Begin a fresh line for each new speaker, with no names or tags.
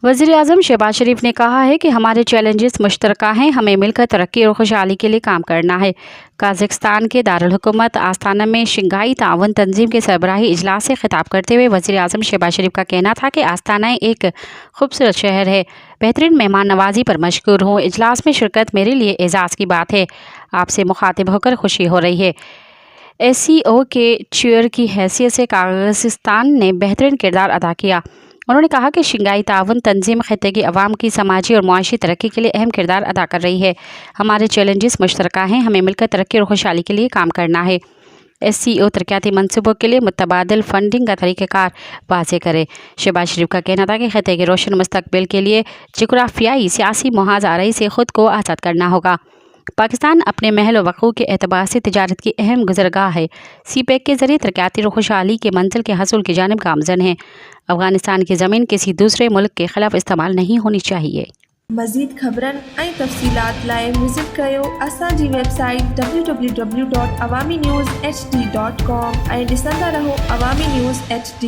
वज़ीर आज़म शहबाज शरीफ ने कहा है कि हमारे चैलेंजेस मुश्तरका हैं, हमें मिलकर तरक्की और खुशहाली के लिए काम करना है। कज़ाकिस्तान के दारुल हुकूमत आस्ताना में शंघाई ताउन तंजीम के सरबराही इजलास से खिताब करते हुए वज़ीर आज़म शहबाज शरीफ का कहना था कि आस्ताना एक खूबसूरत शहर है, बेहतरीन मेहमान नवाजी पर मशकूर हूँ। इजलास में शिरकत मेरे लिए एजाज़ की बात है, आपसे मुखातिब होकर खुशी हो रही है। SCO के चेयर की हैसियत से कज़ाकिस्तान ने बेहतरीन किरदार अदा किया। उन्होंने कहा कि शंघाई ताउन तंजीम खित्ते की अवाम की समाजी और मुआशी तरक्की के लिए अहम किरदार अदा कर रही है। हमारे चैलेंजेस मुश्तरका हैं, हमें मिलकर तरक्की और खुशहाली के लिए काम करना है। SCO तरक्याती मनसूबों के लिए मुतबादिल फंडिंग का तरीक़ाकार वाज़ेह करे। शहबाज शरीफ का कहना था कि खित्ते के रोशन मुस्तकबिल के लिए जोग्राफियाई सियासी मुहाज़ाराई से ख़ुद को आज़ाद करना होगा। पाकिस्तान अपने महल व वक़ूअ के एतबार से तिजारत की अहम गुज़रगाह है। CPEC के ज़रिए तरक्याती और खुशहाली के मंजिल के हसूल की जानिब गामज़न है। अफ़गानिस्तान की ज़मीन किसी दूसरे मुल्क के ख़िलाफ़ इस्तेमाल नहीं होनी चाहिए।
मज़ीद ख़बरन ऐं तफ़सीलात लाइ विज़िट कयो असांजी वेबसाइट www.awamiNewsHD.com ऐं ॾिसंदा रहो अवामी न्यूज़ HD।